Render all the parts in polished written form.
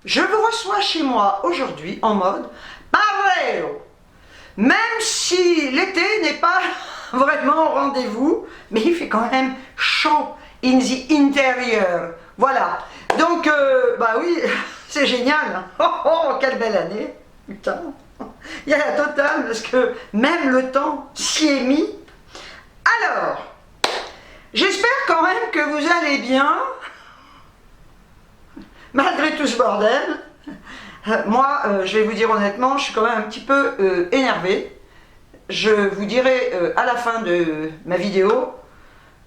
je vous reçois chez moi aujourd'hui en mode parleo. Même si l'été n'est pas vraiment au rendez-vous, mais il fait quand même chaud in the interior. Voilà. Donc, bah oui, c'est génial. Oh, oh, quelle belle année. Putain. Il y a la totale parce que même le temps s'y est mis. Alors, j'espère quand même que vous allez bien, malgré tout ce bordel. Moi, je vais vous dire honnêtement, je suis quand même un petit peu énervée. Je vous dirai à la fin de ma vidéo,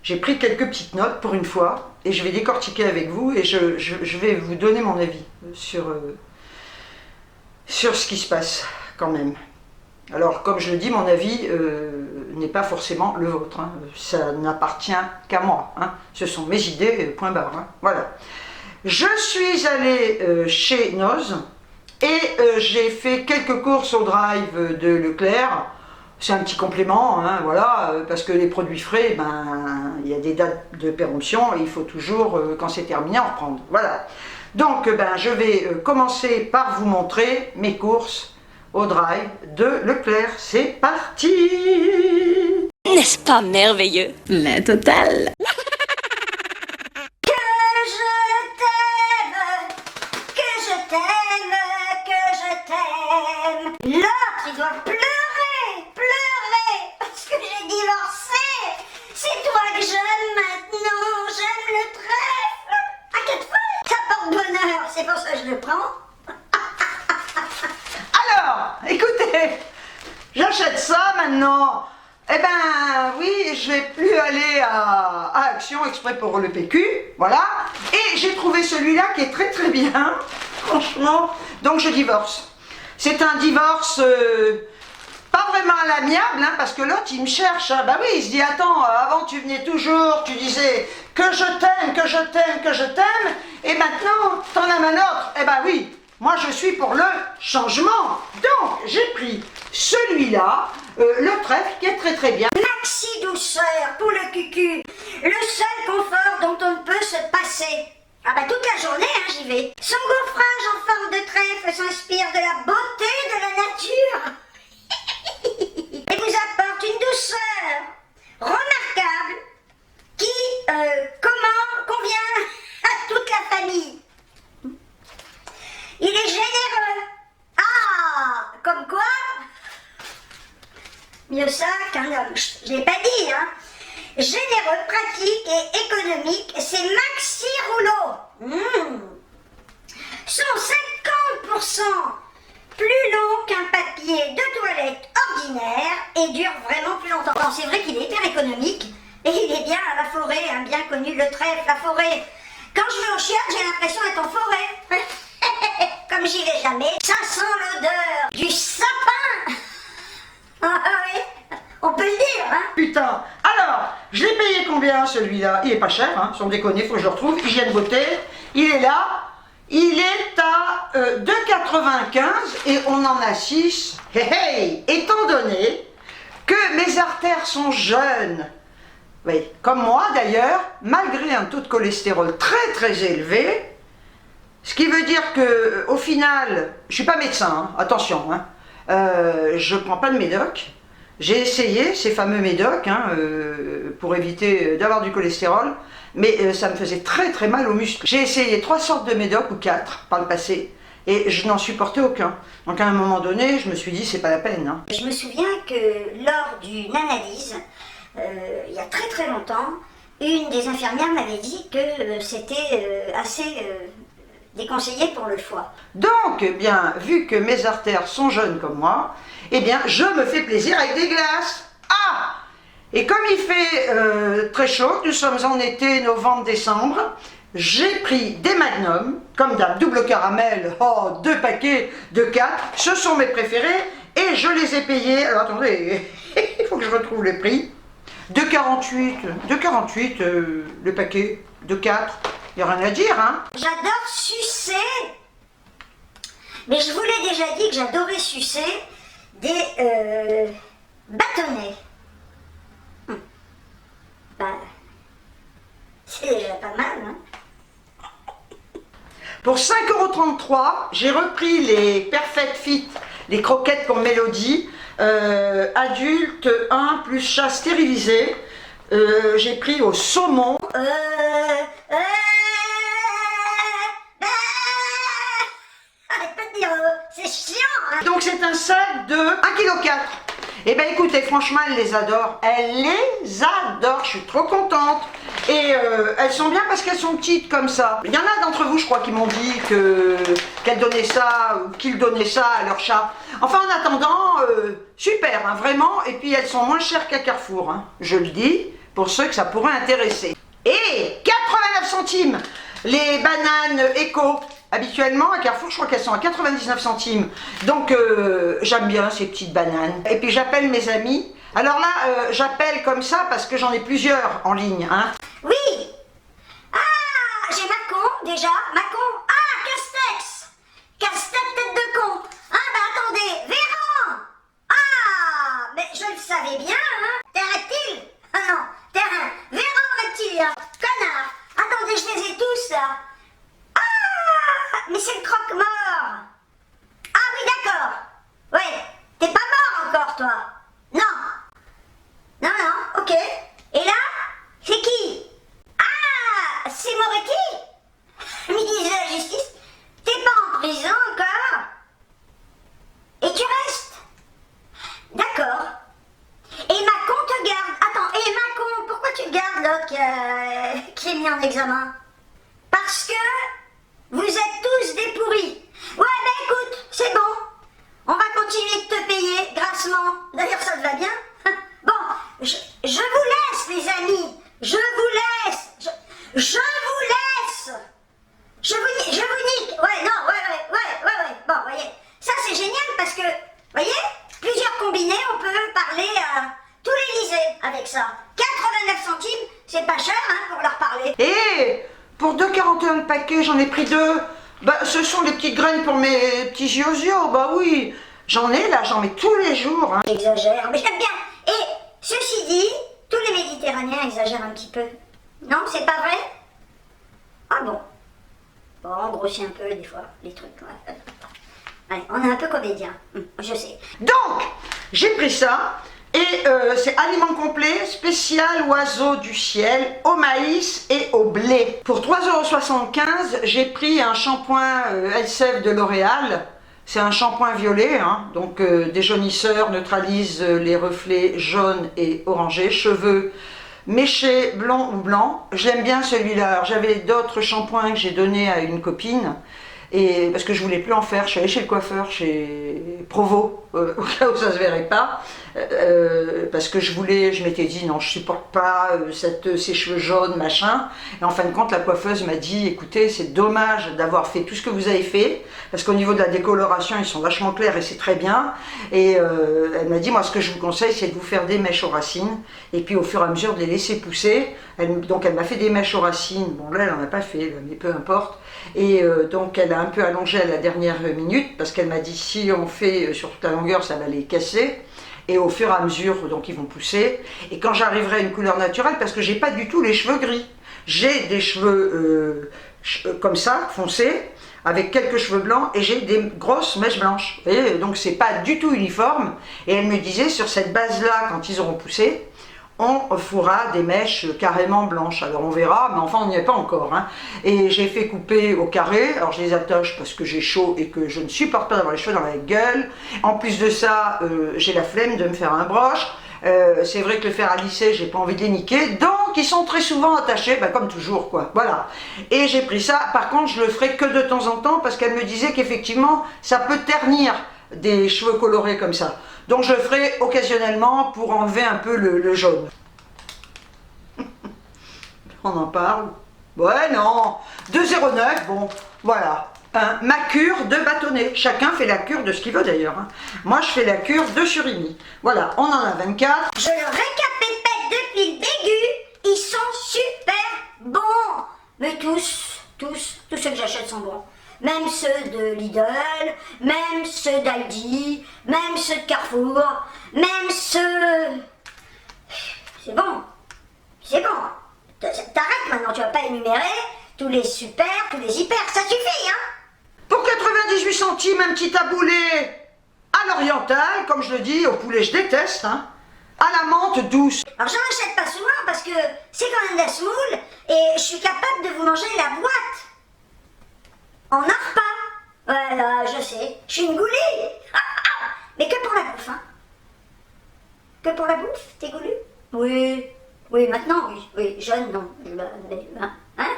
j'ai pris quelques petites notes pour une fois et je vais décortiquer avec vous et je vais vous donner mon avis sur ce qui se passe quand même. Alors, comme je le dis, mon avis n'est pas forcément le vôtre. Hein. Ça n'appartient qu'à moi. Hein. Ce sont mes idées, point barre. Hein. Voilà. Je suis allée chez Noz et j'ai fait quelques courses au drive de Leclerc. C'est un petit complément, hein, voilà, parce que les produits frais, ben, il y a des dates de péremption et il faut toujours, quand c'est terminé, en reprendre. Voilà. Donc, ben, je vais commencer par vous montrer mes courses au drive de Leclerc. C'est parti! N'est-ce pas merveilleux? La totale. L'autre, il doit pleurer, parce que j'ai divorcé. C'est toi que j'aime maintenant, j'aime le trèfle. À quatre fois, ça porte bonheur, c'est pour ça que je le prends. Alors, écoutez, j'achète ça maintenant. Eh ben oui, je vais plus aller à Action exprès pour le PQ, voilà. Et j'ai trouvé celui-là qui est très très bien, franchement. Donc je divorce. C'est un divorce pas vraiment à l'amiable, hein, parce que l'autre il me cherche. Hein. Bah oui, il se dit attends, avant tu venais toujours, tu disais que je t'aime, que je t'aime, que je t'aime, et maintenant t'en as un autre. Eh ben oui, moi je suis pour le changement. Donc j'ai pris celui-là, le trèfle qui est très très bien. Maxi douceur pour le cucu, le seul confort dont on ne peut se passer. Ah bah toute la journée, hein, j'y vais. Son gaufrage en forme de trèfle s'inspire de la beauté de la nature. Et vous apporte une douceur remarquable qui, convient à toute la famille. Il est généreux. Ah, comme quoi, mieux ça qu'un homme. Je l'ai pas dit, hein. Généreux, pratique et économique, c'est Maxi Rouleau. Sont 50% plus long qu'un papier de toilette ordinaire et dure vraiment plus longtemps. Bon, c'est vrai qu'il est hyper économique et il est bien à la forêt, hein, bien connu, le trèfle, la forêt. Quand je vais au chiottes, j'ai l'impression d'être en forêt. Comme j'y vais jamais, ça sent l'odeur du sapin. Ah oui, on peut le dire, hein. Putain, alors, je l'ai payé combien celui-là? Il est pas cher, hein, sans déconner, faut que je le retrouve. Hygiène beauté, il est là. Il est à 2,95 et on en a 6. Hey, hey, étant donné que mes artères sont jeunes, oui, comme moi d'ailleurs, malgré un taux de cholestérol très très élevé, ce qui veut dire que au final, je suis pas médecin, hein, attention, hein, je prends pas de médoc. J'ai essayé ces fameux médocs hein, pour éviter d'avoir du cholestérol, mais ça me faisait très très mal aux muscles. J'ai essayé 3 sortes de médocs ou 4 par le passé et je n'en supportais aucun. Donc à un moment donné, je me suis dit c'est pas la peine. Hein. Je me souviens que lors d'une analyse, il y a très très longtemps, une des infirmières m'avait dit que c'était assez déconseillé pour le foie. Donc, eh bien, vu que mes artères sont jeunes comme moi, eh bien, je me fais plaisir avec des glaces. Ah! Et comme il fait très chaud, nous sommes en été, novembre, décembre, j'ai pris des Magnum, comme d'hab, double caramel, oh, 2 paquets de 4, ce sont mes préférés, et je les ai payés, alors attendez, il faut que je retrouve le prix, 2,48 le paquet, de 4, il n'y a rien à dire, hein. J'adore sucer, mais je vous l'ai déjà dit que j'adorais sucer des bâtonnets. Bah, c'est déjà pas mal, hein. Pour 5,33 €, j'ai repris les Perfect Fit, les croquettes pour Mélodie, adulte 1 plus chat stérilisé. J'ai pris au saumon. Arrête pas de dire c'est chiant, hein. Donc c'est un sac de 1,4 kg. Et ben écoutez, franchement, elle les adore. Elle les adore, je suis trop contente. Et elles sont bien parce qu'elles sont petites comme ça. Il y en a d'entre vous, je crois, qui m'ont dit qu'elles donnaient ça ou qu'ils donnaient ça à leur chat. Enfin, en attendant, super, hein, vraiment. Et puis elles sont moins chères qu'à Carrefour, hein, je le dis, pour ceux que ça pourrait intéresser. Et 89 centimes, les bananes éco. Habituellement, à Carrefour, je crois qu'elles sont à 99 centimes. Donc, j'aime bien ces petites bananes. Et puis, j'appelle mes amis. Alors là, j'appelle comme ça parce que j'en ai plusieurs en ligne. Hein. Oui. Ah, j'ai Macron, déjà. Macron. Ah, Castex. Castex, tête de con. Ah, bah attendez. Véran. Ah, mais je le savais bien, hein. T'es un reptile. Ah non, t'es un Véran reptile. Connard. Attendez, je les ai tous, là. Mais c'est le croque-mort. Ah oui, d'accord. Ouais, t'es pas mort encore, toi. Non. Non, non, ok. Et là, c'est qui? Ah, c'est Moretti, ministre de la Justice. T'es pas en prison encore. Et tu restes. D'accord. Et Macron te garde. Attends, et Macron, pourquoi tu le gardes, là, qui est mis en examen? Parce que vous êtes tous des pourris. Ouais, ben écoute, c'est bon. On va continuer de te payer grassement. D'ailleurs, ça te va bien. Bon, je vous laisse, les amis. Je vous laisse. Je vous laisse. Je vous nique. Ouais, non, ouais. Bon, voyez. Ça, c'est génial parce que, voyez, plusieurs combinés, on peut parler à tout l'Élysée avec ça. 89 centimes, c'est pas cher, hein, pour leur parler. Et pour 2,41 € le paquet, j'en ai pris 2. Bah, ce sont des petites graines pour mes petits giosios. Bah oui, j'en ai là, j'en mets tous les jours. Hein. J'exagère, mais j'aime bien. Et ceci dit, tous les Méditerranéens exagèrent un petit peu. Non, c'est pas vrai? Ah bon? Bon, on grossit un peu des fois, les trucs. Ouais. Ouais, on est un peu comédien, je sais. Donc, j'ai pris ça. Et c'est aliment complet, spécial oiseaux du ciel, au maïs et au blé. Pour 3,75 €, j'ai pris un shampoing Elseve de L'Oréal. C'est un shampoing violet, hein, donc déjaunisseur, neutralise les reflets jaunes et orangés, cheveux méchés, blonds ou blancs. J'aime bien celui-là. J'avais d'autres shampoings que j'ai donnés à une copine. Et parce que je voulais plus en faire, je suis allée chez le coiffeur, chez Provo, au cas où ça se verrait pas, parce que je m'étais dit non, je supporte pas ces cheveux jaunes, machin. Et en fin de compte, la coiffeuse m'a dit, écoutez, c'est dommage d'avoir fait tout ce que vous avez fait, parce qu'au niveau de la décoloration, ils sont vachement clairs et c'est très bien. Et elle m'a dit, moi, ce que je vous conseille, c'est de vous faire des mèches aux racines, et puis au fur et à mesure de les laisser pousser. Donc elle m'a fait des mèches aux racines, bon là, elle en a pas fait, mais peu importe. Et donc elle a un peu allongé à la dernière minute parce qu'elle m'a dit si on fait sur toute la longueur ça va les casser et au fur et à mesure donc ils vont pousser et quand j'arriverai à une couleur naturelle parce que j'ai pas du tout les cheveux gris, j'ai des cheveux comme ça foncés avec quelques cheveux blancs et j'ai des grosses mèches blanches, vous voyez, donc c'est pas du tout uniforme. Et elle me disait sur cette base là quand ils auront poussé on fera des mèches carrément blanches. Alors on verra, mais enfin on n'y est pas encore. Hein. Et j'ai fait couper au carré, alors je les attache parce que j'ai chaud et que je ne supporte pas d'avoir les cheveux dans la gueule. En plus de ça, j'ai la flemme de me faire un broche. C'est vrai que le fer à lisser, j'ai pas envie de les niquer. Donc ils sont très souvent attachés, bah, comme toujours quoi. Voilà. Et j'ai pris ça, par contre je le ferai que de temps en temps parce qu'elle me disait qu'effectivement ça peut ternir des cheveux colorés comme ça. Donc je le ferai occasionnellement pour enlever un peu le jaune. On en parle? Ouais, non. 2,09, bon, voilà. Ma cure de bâtonnet. Chacun fait la cure de ce qu'il veut d'ailleurs. Hein. Moi, je fais la cure de surimi. Voilà, on en a 24. Je le récapépète depuis le début, ils sont super bons. Mais tous ceux que j'achète sont bons. Même ceux de Lidl, même ceux d'Aldi, même ceux de Carrefour, même ceux... C'est bon. C'est bon. T'arrêtes maintenant, tu vas pas énumérer. tous les super, tous les hyper, ça suffit, hein. Pour 98 centimes, un petit taboulé à l'oriental, comme je le dis, au poulet je déteste, hein, à la menthe douce. Alors j'en achète pas souvent parce que c'est quand même de la semoule et je suis capable de vous manger la boîte en un repas. Voilà, je sais, je suis une goulée. Mais que pour la bouffe, hein. Que pour la bouffe, t'es goulu? Oui, oui, maintenant, oui, oui, jeune, non. Hein?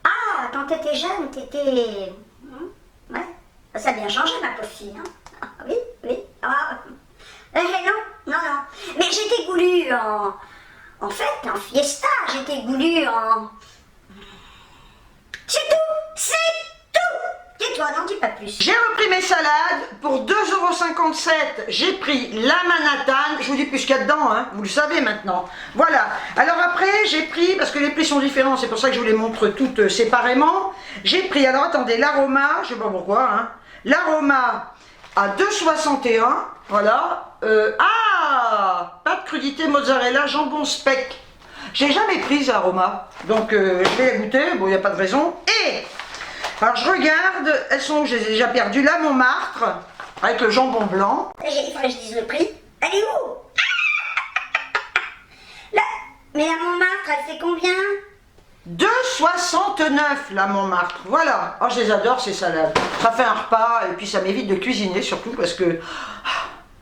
Ah, quand t'étais jeune, t'étais... Ouais, ça a bien changé, ma pauvre fille, hein. Ah, oui, oui, ah... non. Mais j'étais goulue en fait, en fiesta, j'étais goulue en... C'est tout. Tais-toi, n'en dis pas plus. J'ai repris mes salades, pour 2,57 €, j'ai pris la Manhattan, je vous dis plus qu'il y a dedans, hein, vous le savez maintenant. Voilà, alors après j'ai pris, parce que les prix sont différents, c'est pour ça que je vous les montre toutes séparément, j'ai pris, alors attendez, l'aroma, je sais pas pourquoi, hein, l'aroma à 2,61 €, voilà, pas de crudité mozzarella, jambon speck. J'ai jamais pris l'aroma, donc je vais la goûter, bon il n'y a pas de raison, et... Alors je regarde, elles sont où? Je les ai déjà perdues. Là, Montmartre, avec le jambon blanc. Il faudrait que je dise le prix. Elle est où? Là, mais la Montmartre, elle fait combien? 2,69 la Montmartre. Voilà. Oh, je les adore ces salades. Ça fait un repas et puis ça m'évite de cuisiner surtout parce que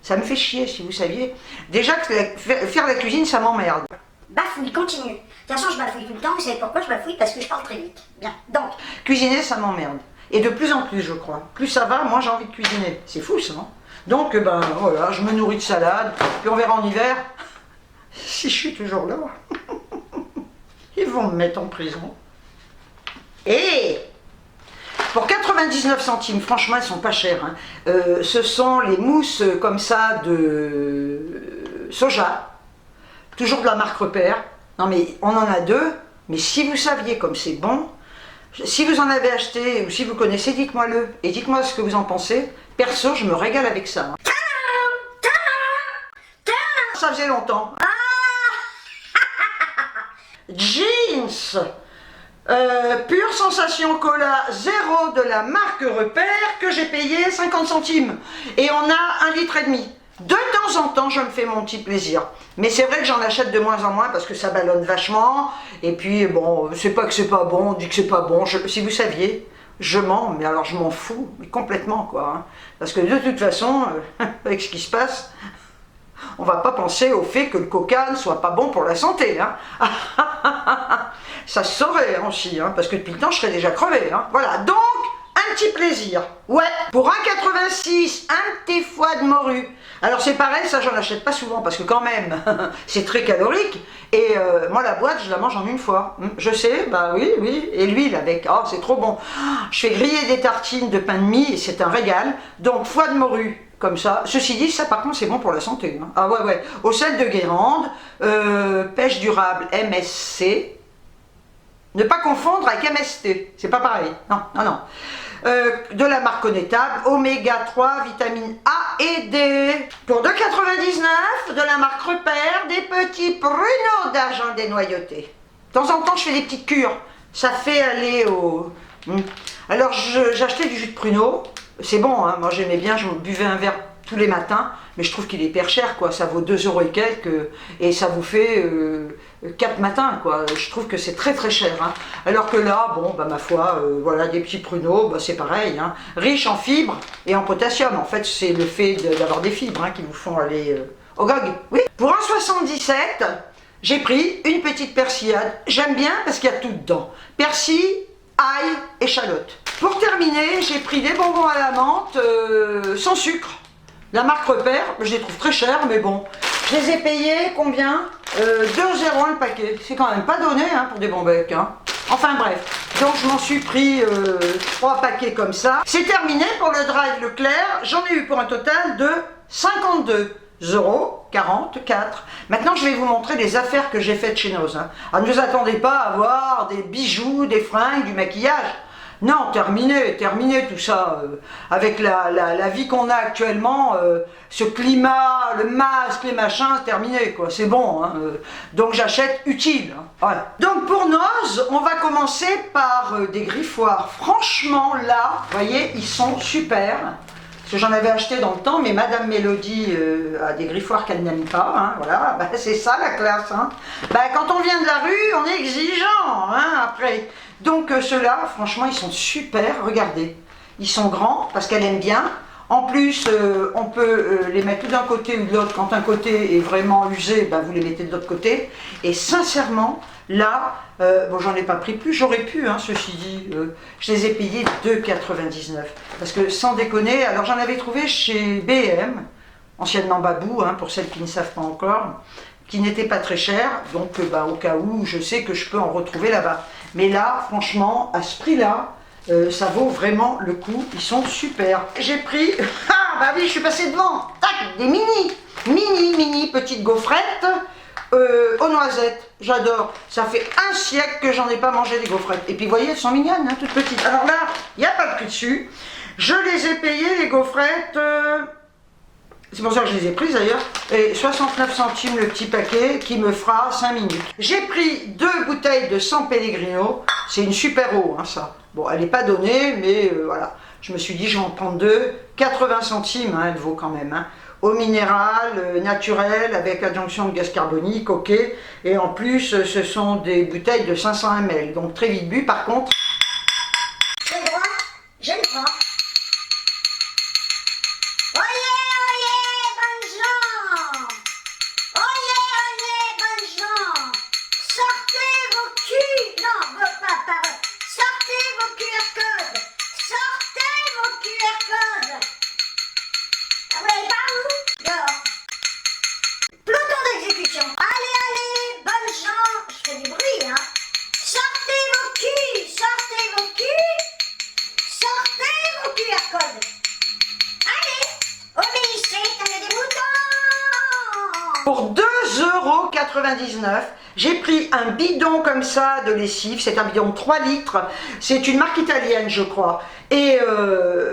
ça me fait chier si vous saviez. Déjà que faire la cuisine, ça m'emmerde. Bafouille, continue. De toute façon, je bafouille tout le temps. Vous savez pourquoi je bafouille? Parce que je parle très vite. Bien. Donc. Cuisiner, ça m'emmerde. Et de plus en plus, je crois. Plus ça va, moins j'ai envie de cuisiner. C'est fou, ça, non? Donc, ben voilà, je me nourris de salade. Puis on verra en hiver si je suis toujours là. Ils vont me mettre en prison. Et pour 99 centimes, franchement, elles sont pas chères. Hein. Ce sont les mousses comme ça de soja. Toujours de la marque Repère. Non mais on en a deux, mais si vous saviez comme c'est bon, si vous en avez acheté ou si vous connaissez, dites-moi-le. Et dites-moi ce que vous en pensez. Perso, je me régale avec ça. Hein. Ça faisait longtemps. Jeans pure sensation cola 0 de la marque Repère que j'ai payé 50 centimes. Et on a 1,5 litre. De temps en temps, je me fais mon petit plaisir. Mais c'est vrai que j'en achète de moins en moins parce que ça ballonne vachement. Et puis, bon, c'est pas que c'est pas bon, on dit que c'est pas bon. Si vous saviez, je mens, mais alors je m'en fous, mais complètement, quoi. Hein. Parce que de toute façon, avec ce qui se passe, on va pas penser au fait que le coca ne soit pas bon pour la santé. Hein. Ça se saurait aussi, hein, parce que depuis le temps, je serais déjà crevé. Hein. Voilà, donc... un petit plaisir, ouais, pour 1,86 €, un petit foie de morue. Alors c'est pareil, ça j'en achète pas souvent parce que quand même, c'est très calorique. Et moi la boîte, je la mange en une fois. Je sais, bah oui, et l'huile avec, oh c'est trop bon. Je fais griller des tartines de pain de mie et c'est un régal. Donc foie de morue, comme ça. Ceci dit, ça par contre c'est bon pour la santé. Hein. Ah ouais, au sel de Guérande, pêche durable MSC. Ne pas confondre avec MST, c'est pas pareil, non. De la marque connétable, oméga 3, vitamine A et D. Pour 2,99 € de la marque Repère, des petits pruneaux d'argent dénoyautés. De temps en temps, je fais des petites cures. Ça fait aller au... Alors, j'achetais du jus de pruneau. C'est bon, hein. Moi j'aimais bien, je buvais un verre tous les matins. Mais je trouve qu'il est hyper cher, quoi. Ça vaut 2 € et quelques. Et ça vous fait 4 matins, quoi. Je trouve que c'est très très cher. Hein. Alors que là, bon, bah ma foi, voilà, des petits pruneaux, bah, c'est pareil. Hein. Riche en fibres et en potassium. En fait, c'est le fait d'avoir des fibres hein, qui vous font aller au gog. Oui. Pour 1,77 €, j'ai pris une petite persillade. J'aime bien parce qu'il y a tout dedans. Persil, ail, échalote. Pour terminer, j'ai pris des bonbons à la menthe sans sucre. La marque Repère, je les trouve très chers, mais bon. Je les ai payés combien 2 € le paquet. C'est quand même pas donné hein, pour des bons becs. Hein. Enfin bref, donc je m'en suis pris 3 paquets comme ça. C'est terminé pour le drive Leclerc. J'en ai eu pour un total de 52,44 €. Maintenant, je vais vous montrer les affaires que j'ai faites chez Noz. Hein. Alors, ne vous attendez pas à voir des bijoux, des fringues, du maquillage. Non, terminé tout ça. Avec la vie qu'on a actuellement, ce climat, le masque, les machins, terminé quoi, c'est bon. Hein, donc j'achète utile. Hein, ouais. Donc pour Noz, on va commencer par des griffoirs. Franchement là, vous voyez, ils sont super. Parce que j'en avais acheté dans le temps, mais Madame Mélodie a des griffoirs qu'elle n'aime pas, hein, voilà, bah, c'est ça la classe. Hein. Bah, quand on vient de la rue, on est exigeant, hein, après. Donc ceux-là, franchement, ils sont super, regardez. Ils sont grands, parce qu'elle aime bien. En plus, on peut les mettre tout d'un côté ou de l'autre. Quand un côté est vraiment usé, bah, vous les mettez de l'autre côté. Et sincèrement, là, bon, j'en ai pas pris plus, j'aurais pu, hein, ceci dit, je les ai payés 2,99 €. Parce que sans déconner, alors j'en avais trouvé chez BM, anciennement Babou, hein, pour celles qui ne savent pas encore, qui n'étaient pas très chers, donc bah, au cas où, je sais que je peux en retrouver là-bas. Mais là, franchement, à ce prix-là, ça vaut vraiment le coup, ils sont super. J'ai pris, ah bah oui, je suis passée devant, tac, des mini petites gaufrettes, aux noisettes, j'adore. Ça fait un siècle que j'en ai pas mangé des gaufrettes. Et puis vous voyez, elles sont mignonnes, hein, toutes petites. Alors là, il n'y a pas de prix dessus. Je les ai payées, les gaufrettes, c'est pour ça que je les ai prises d'ailleurs, et 69 centimes le petit paquet qui me fera 5 minutes. J'ai pris 2 bouteilles de San Pellegrino, c'est une super eau, hein, ça. Bon, elle n'est pas donnée, mais voilà. Je me suis dit, je vais en prendre 2, 80 centimes, hein, elle vaut quand même. Hein. Eau minérale, naturelle, avec adjonction de gaz carbonique, ok. Et en plus, ce sont des bouteilles de 500 ml, donc très vite bu. Par contre, j'ai le droit, j'ai le droit. Oyez, bonnes gens! Oyez, bonnes gens! Sortez vos culs! Non, pas, sortez vos QR codes! Sortez vos QR codes! Ah ouais, par où? Dehors. Peloton d'exécution. Allez, bonnes gens! Je fais du bruit, hein! Sortez vos culs! Sortez vos culs! Sortez vos QR codes! Allez! Obéissez, tenez des moutons! pour 2,99 €, j'ai pris un bidon comme ça de lessive, c'est un bidon de 3 litres, c'est une marque italienne je crois, et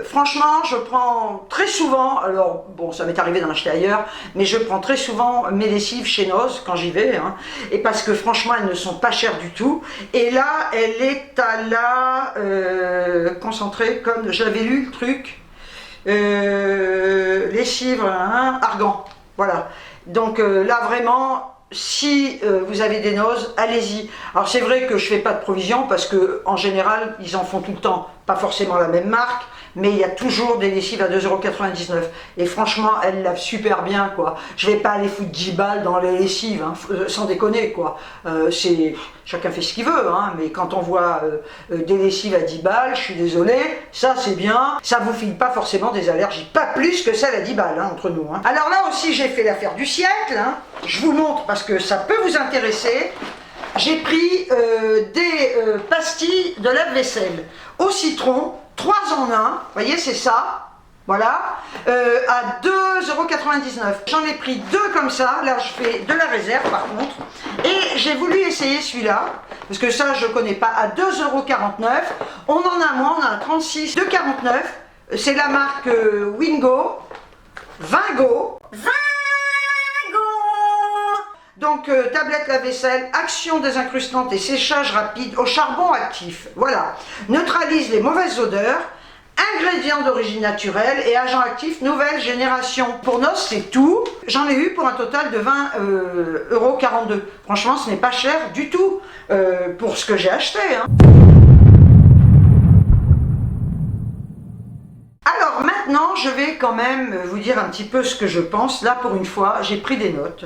franchement je prends très souvent, alors bon ça m'est arrivé d'en acheter ailleurs, mais je prends très souvent mes lessives chez Noz quand j'y vais, hein, et parce que franchement elles ne sont pas chères du tout, et là elle est à la concentrée, comme j'avais lu le truc, lessive, hein, argan, voilà, donc là vraiment, si vous avez des Noz, allez-y. Alors c'est vrai que je fais pas de provision parce que en général ils en font tout le temps, pas forcément la même marque, mais il y a toujours des lessives à 2,99 € et franchement elles lavent super bien quoi. Je vais pas aller foutre 10 balles dans les lessives, hein, sans déconner quoi. C'est chacun fait ce qu'il veut, hein, mais quand on voit des lessives à 10 balles, je suis désolée, ça c'est bien, ça vous file pas forcément des allergies, pas plus que celle à 10 balles hein, entre nous. Hein. Alors là aussi j'ai fait l'affaire du siècle, hein. Je vous montre parce que ça peut vous intéresser. J'ai pris des pastilles de lave-vaisselle au citron, 3 en 1, vous voyez c'est ça, voilà, à 2,99 €. J'en ai pris 2 comme ça, là je fais de la réserve par contre, et j'ai voulu essayer celui-là, parce que ça je connais pas, à 2,49 €, on en a moins, on a 36, 2,49 €, c'est la marque Wingo, Vingo. Donc tablette lave-vaisselle, action désincrustante et séchage rapide au charbon actif. Voilà. Neutralise les mauvaises odeurs, ingrédients d'origine naturelle et agent actif nouvelle génération. Pour Noz, c'est tout. J'en ai eu pour un total de 20,42 €. Franchement, ce n'est pas cher du tout pour ce que j'ai acheté. Hein. Alors maintenant, je vais quand même vous dire un petit peu ce que je pense. Là, pour une fois, j'ai pris des notes.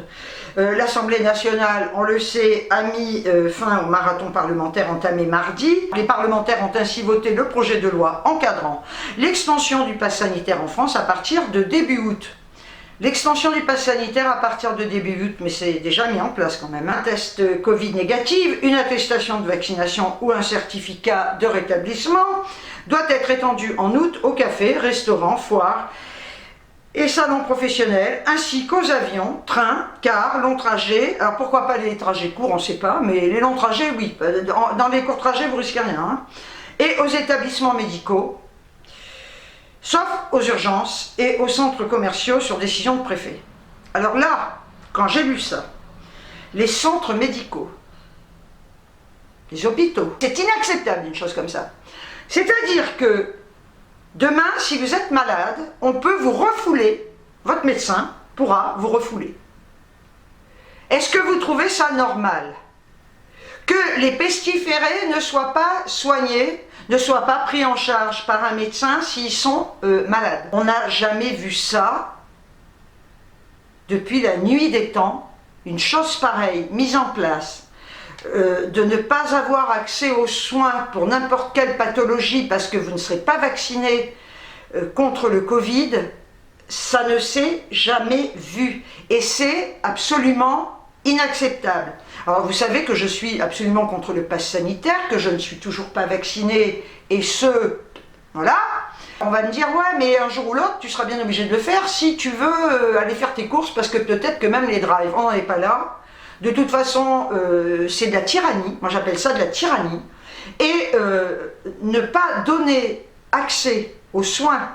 L'Assemblée nationale, on le sait, a mis fin au marathon parlementaire entamé mardi. Les parlementaires ont ainsi voté le projet de loi encadrant l'extension du pass sanitaire en France à partir de début août. L'extension du pass sanitaire à partir de début août, mais c'est déjà mis en place quand même. Un test Covid négatif, une attestation de vaccination ou un certificat de rétablissement doit être étendu en août aux cafés, restaurants, foires et salons professionnels, ainsi qu'aux avions, trains, cars, longs trajets. Alors pourquoi pas les trajets courts, on ne sait pas, mais les longs trajets, oui. Dans les courts trajets, vous risquez rien. Hein. et aux établissements médicaux, sauf aux urgences et aux centres commerciaux sur décision de préfet. Alors là, quand j'ai lu ça, les centres médicaux, les hôpitaux, c'est inacceptable une chose comme ça. C'est-à-dire que demain, si vous êtes malade, on peut vous refouler, votre médecin pourra vous refouler. Est-ce que vous trouvez ça normal? Que les pestiférés ne soient pas soignés, ne soient pas pris en charge par un médecin s'ils sont malades? On n'a jamais vu ça depuis la nuit des temps, une chose pareille mise en place. De ne pas avoir accès aux soins pour n'importe quelle pathologie parce que vous ne serez pas vacciné contre le Covid, ça ne s'est jamais vu. Et c'est absolument inacceptable. Alors vous savez que je suis absolument contre le pass sanitaire, que je ne suis toujours pas vacciné, et voilà. On va me dire, ouais, mais un jour ou l'autre, tu seras bien obligé de le faire si tu veux aller faire tes courses, parce que peut-être que même les drives, on n'en est pas là. De toute façon, c'est de la tyrannie, moi j'appelle ça de la tyrannie. Et ne pas donner accès aux soins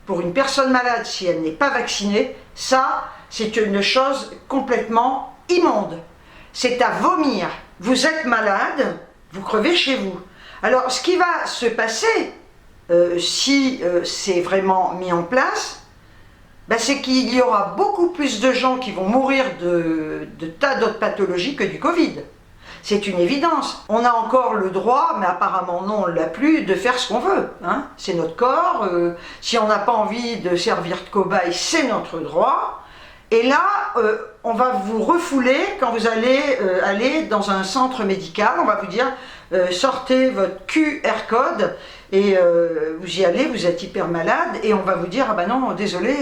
pour une personne malade si elle n'est pas vaccinée, ça, c'est une chose complètement immonde. C'est à vomir. Vous êtes malade, vous crevez chez vous. Alors, ce qui va se passer, si c'est vraiment mis en place, ben, c'est qu'il y aura beaucoup plus de gens qui vont mourir de tas d'autres pathologies que du Covid. C'est une évidence. On a encore le droit, mais apparemment non, on ne l'a plus, de faire ce qu'on veut. Hein. C'est notre corps. Si on n'a pas envie de servir de cobaye, c'est notre droit. Et là, on va vous refouler quand vous allez aller dans un centre médical. On va vous dire, sortez votre QR code et vous y allez, vous êtes hyper malade. Et on va vous dire, ah ben non, désolé,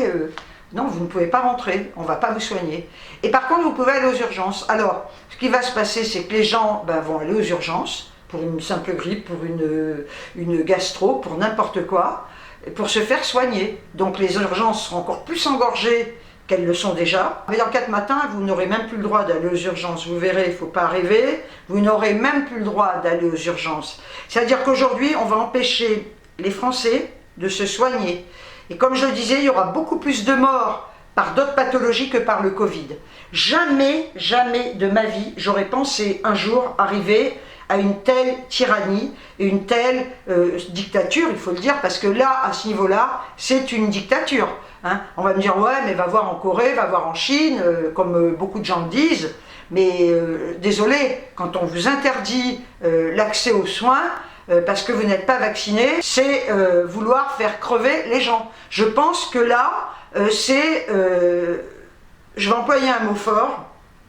non, vous ne pouvez pas rentrer, on ne va pas vous soigner. Et par contre, vous pouvez aller aux urgences. Alors, ce qui va se passer, c'est que les gens vont aller aux urgences pour une simple grippe, pour une gastro, pour n'importe quoi, pour se faire soigner. Donc les urgences seront encore plus engorgées qu'elles le sont déjà. Mais dans 4 matins, vous n'aurez même plus le droit d'aller aux urgences. Vous verrez, il ne faut pas rêver, vous n'aurez même plus le droit d'aller aux urgences. C'est-à-dire qu'aujourd'hui, on va empêcher les Français de se soigner. Et comme je le disais, il y aura beaucoup plus de morts par d'autres pathologies que par le Covid. Jamais, jamais de ma vie, j'aurais pensé un jour arriver à une telle tyrannie et une telle dictature, il faut le dire, parce que là, à ce niveau-là, c'est une dictature. Hein. On va me dire, ouais, mais va voir en Corée, va voir en Chine, comme beaucoup de gens le disent, mais désolé, quand on vous interdit l'accès aux soins, parce que vous n'êtes pas vacciné, c'est vouloir faire crever les gens. Je pense que là, je vais employer un mot fort,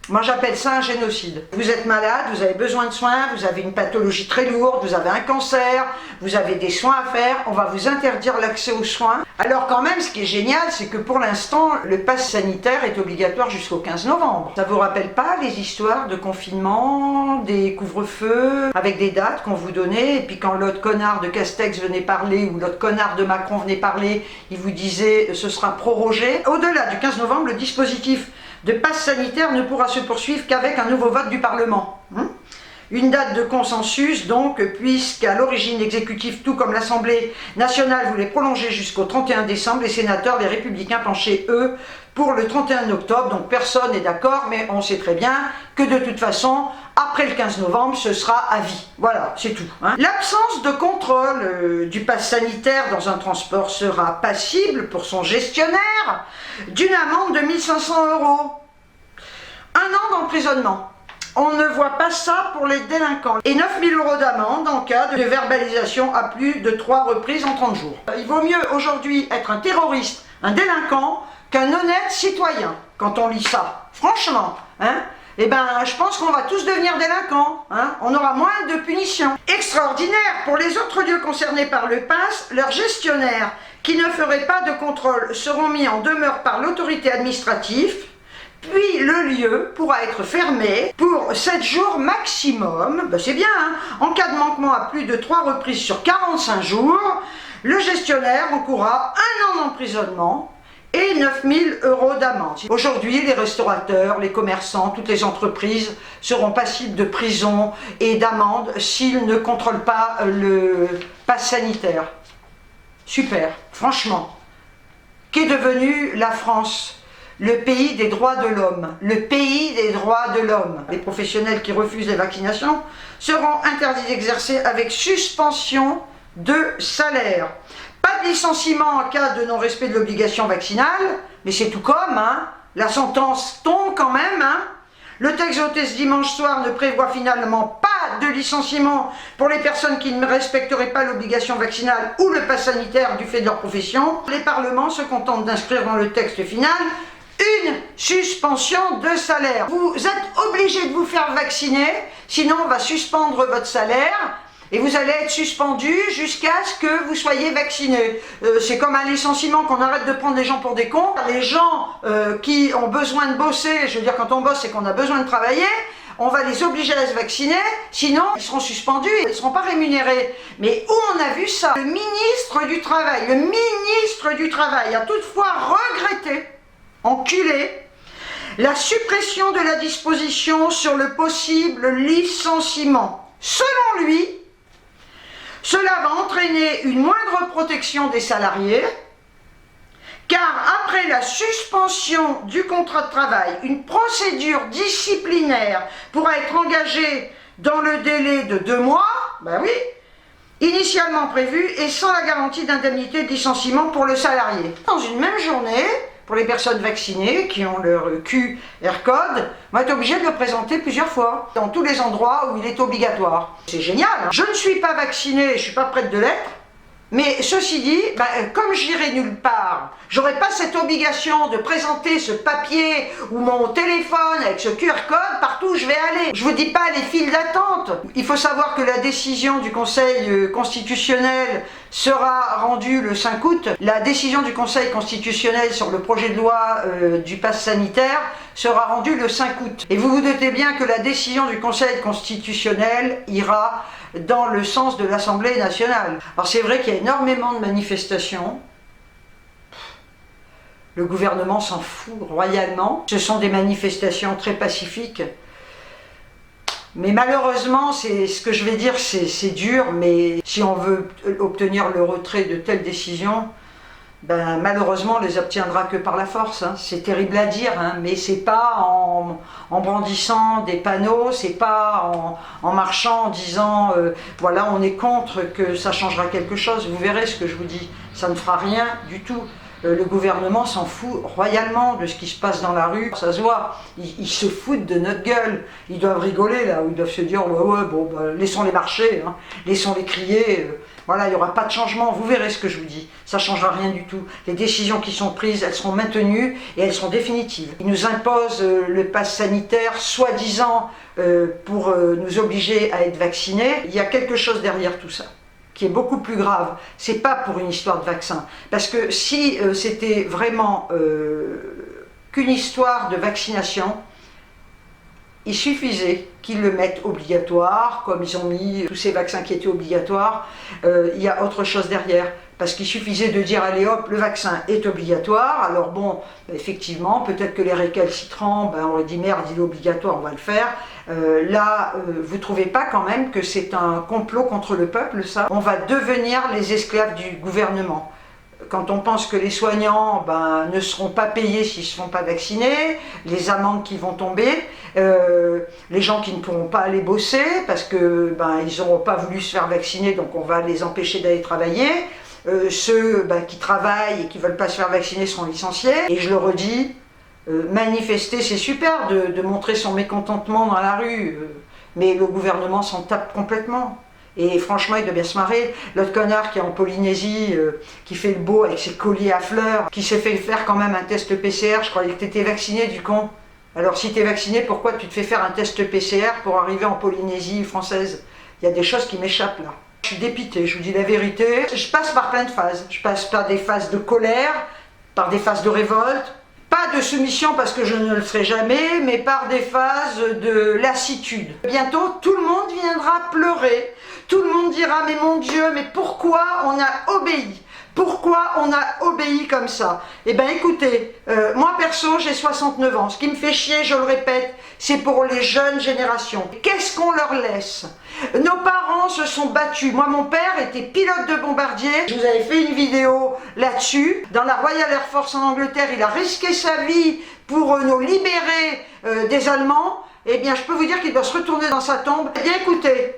moi j'appelle ça un génocide. Vous êtes malade, vous avez besoin de soins, vous avez une pathologie très lourde, vous avez un cancer, vous avez des soins à faire, on va vous interdire l'accès aux soins. Alors quand même, ce qui est génial, c'est que pour l'instant, le pass sanitaire est obligatoire jusqu'au 15 novembre. Ça vous rappelle pas les histoires de confinement, des couvre-feux, avec des dates qu'on vous donnait, et puis quand l'autre connard de Castex venait parler, ou l'autre connard de Macron venait parler, il vous disait ce sera prorogé. Au-delà du 15 novembre, le dispositif de passe sanitaire ne pourra se poursuivre qu'avec un nouveau vote du Parlement. Une date de consensus donc, puisqu'à l'origine l'exécutif, tout comme l'Assemblée nationale, voulait prolonger jusqu'au 31 décembre, les sénateurs, les républicains penchaient eux pour le 31 octobre, donc personne n'est d'accord, mais on sait très bien que de toute façon, après le 15 novembre, ce sera à vie. Voilà, c'est tout. Hein. L'absence de contrôle du pass sanitaire dans un transport sera passible pour son gestionnaire d'une amende de 1 500 €. 1 an d'emprisonnement. On ne voit pas ça pour les délinquants. Et 9 000 € d'amende en cas de verbalisation à plus de 3 reprises en 30 jours. Il vaut mieux aujourd'hui être un terroriste, un délinquant, qu'un honnête citoyen, quand on lit ça. Franchement, hein. Eh ben, je pense qu'on va tous devenir délinquants. Hein. On aura moins de punitions. Extraordinaire, pour les autres lieux concernés par le pass, leurs gestionnaires qui ne feraient pas de contrôle seront mis en demeure par l'autorité administrative, puis le lieu pourra être fermé pour 7 jours maximum. Ben, c'est bien, hein. En cas de manquement à plus de 3 reprises sur 45 jours, le gestionnaire encourra 1 an d'emprisonnement et 9 000 € d'amende. Aujourd'hui, les restaurateurs, les commerçants, toutes les entreprises seront passibles de prison et d'amende s'ils ne contrôlent pas le passe sanitaire. Super, franchement. Qu'est devenue la France? Le pays des droits de l'homme. Le pays des droits de l'homme. Les professionnels qui refusent les vaccinations seront interdits d'exercer avec suspension de salaire. Pas de licenciement en cas de non-respect de l'obligation vaccinale, mais c'est tout comme, hein. La sentence tombe quand même, hein. Le texte voté ce dimanche soir ne prévoit finalement pas de licenciement pour les personnes qui ne respecteraient pas l'obligation vaccinale ou le pass sanitaire du fait de leur profession. Les parlements se contentent d'inscrire dans le texte final une suspension de salaire. Vous êtes obligé de vous faire vacciner, sinon on va suspendre votre salaire et vous allez être suspendu jusqu'à ce que vous soyez vacciné. C'est comme un licenciement, qu'on arrête de prendre les gens pour des cons. Les gens qui ont besoin de bosser, je veux dire quand on bosse c'est qu'on a besoin de travailler, on va les obliger à se vacciner, sinon ils seront suspendus et ils ne seront pas rémunérés. Mais où on a vu ça? Le ministre du Travail a toutefois regretté, enculé, la suppression de la disposition sur le possible licenciement. Selon lui, cela va entraîner une moindre protection des salariés, car après la suspension du contrat de travail, une procédure disciplinaire pourra être engagée dans le délai de 2 mois, ben oui, initialement prévu, et sans la garantie d'indemnité de licenciement pour le salarié. Dans une même journée, pour les personnes vaccinées qui ont leur QR code, vont être obligés de le présenter plusieurs fois, dans tous les endroits où il est obligatoire. C'est génial, hein. Je ne suis pas vaccinée, je ne suis pas prête de l'être, mais ceci dit, comme j'irai nulle part, j'aurai pas cette obligation de présenter ce papier ou mon téléphone avec ce QR code partout où je vais aller. Je vous dis pas les files d'attente. Il faut savoir que la décision du Conseil constitutionnel sera rendue le 5 août. La décision du Conseil constitutionnel sur le projet de loi du pass sanitaire sera rendue le 5 août. Et vous vous doutez bien que la décision du Conseil constitutionnel ira dans le sens de l'Assemblée nationale. Alors c'est vrai qu'il y a énormément de manifestations. Le gouvernement s'en fout royalement. Ce sont des manifestations très pacifiques. Mais malheureusement, c'est ce que je vais dire, c'est dur, mais si on veut obtenir le retrait de telles décisions, malheureusement, on les obtiendra que par la force. Hein. C'est terrible à dire, hein, mais c'est pas en brandissant des panneaux, c'est pas en marchant en disant voilà, on est contre que ça changera quelque chose. Vous verrez ce que je vous dis, ça ne fera rien du tout. Le gouvernement s'en fout royalement de ce qui se passe dans la rue, ça se voit, ils se foutent de notre gueule, ils doivent rigoler là, ou ils doivent se dire ouais bon, laissons-les marcher, hein, laissons-les crier, voilà, il n'y aura pas de changement, vous verrez ce que je vous dis, ça ne changera rien du tout. Les décisions qui sont prises, elles seront maintenues et elles seront définitives. Ils nous imposent le pass sanitaire, soi-disant pour nous obliger à être vaccinés. Il y a quelque chose derrière tout ça qui est beaucoup plus grave. C'est pas pour une histoire de vaccin. Parce que si c'était vraiment qu'une histoire de vaccination, il suffisait qu'ils le mettent obligatoire, comme ils ont mis tous ces vaccins qui étaient obligatoires. Il y a autre chose derrière. Parce qu'il suffisait de dire, allez hop, le vaccin est obligatoire. Alors bon, effectivement, peut-être que les récalcitrants, on leur dit merde, il est obligatoire, on va le faire. Vous trouvez pas quand même que c'est un complot contre le peuple, ça? On va devenir les esclaves du gouvernement. Quand on pense que les soignants ne seront pas payés s'ils ne se font pas vacciner, les amendes qui vont tomber, les gens qui ne pourront pas aller bosser parce que ils n'auront pas voulu se faire vacciner, donc on va les empêcher d'aller travailler. Ceux qui travaillent et qui ne veulent pas se faire vacciner seront licenciés. Et je le redis, manifester c'est super de montrer son mécontentement dans la rue, mais le gouvernement s'en tape complètement. Et franchement, il doit bien se marrer. L'autre connard qui est en Polynésie, qui fait le beau avec ses colliers à fleurs, qui s'est fait faire quand même un test PCR, je croyais que tu étais vacciné du con. Alors si tu es vacciné, pourquoi tu te fais faire un test PCR pour arriver en Polynésie française? Il y a des choses qui m'échappent là. Je suis dépitée, je vous dis la vérité. Je passe par plein de phases. Je passe par des phases de colère, par des phases de révolte, pas de soumission parce que je ne le ferai jamais, mais par des phases de lassitude. Bientôt, tout le monde viendra pleurer. Tout le monde dira, mais mon Dieu, mais pourquoi on a obéi? Pourquoi on a obéi comme ça? Eh bien écoutez, moi perso j'ai 69 ans. Ce qui me fait chier, je le répète, c'est pour les jeunes générations. Qu'est-ce qu'on leur laisse? Nos parents se sont battus. Moi mon père était pilote de bombardier. Je vous avais fait une vidéo là-dessus. Dans la Royal Air Force en Angleterre, il a risqué sa vie pour nous libérer des Allemands. Eh bien je peux vous dire qu'il doit se retourner dans sa tombe. Eh bien écoutez,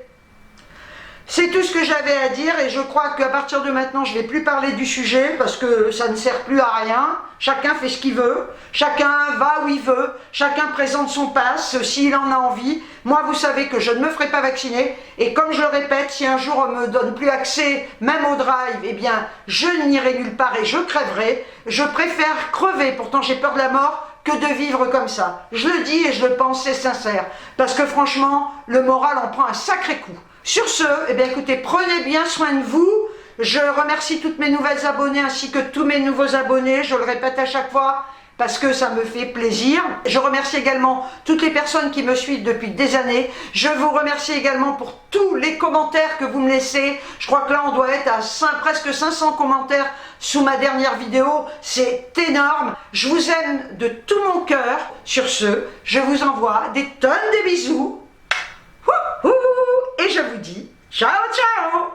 c'est tout ce que j'avais à dire et je crois qu'à partir de maintenant, je ne vais plus parler du sujet parce que ça ne sert plus à rien. Chacun fait ce qu'il veut, chacun va où il veut, chacun présente son pass s'il en a envie. Moi, vous savez que je ne me ferai pas vacciner et comme je le répète, si un jour on ne me donne plus accès, même au drive, eh bien, je n'irai nulle part et je crèverai. Je préfère crever, pourtant j'ai peur de la mort, que de vivre comme ça. Je le dis et je le pense, c'est sincère. Parce que franchement, le moral en prend un sacré coup. Sur ce, eh bien écoutez, prenez bien soin de vous. Je remercie toutes mes nouvelles abonnées ainsi que tous mes nouveaux abonnés. Je le répète à chaque fois parce que ça me fait plaisir. Je remercie également toutes les personnes qui me suivent depuis des années. Je vous remercie également pour tous les commentaires que vous me laissez. Je crois que là, on doit être à presque 500 commentaires sous ma dernière vidéo. C'est énorme. Je vous aime de tout mon cœur. Sur ce, je vous envoie des tonnes de bisous. Et je vous dis ciao ciao.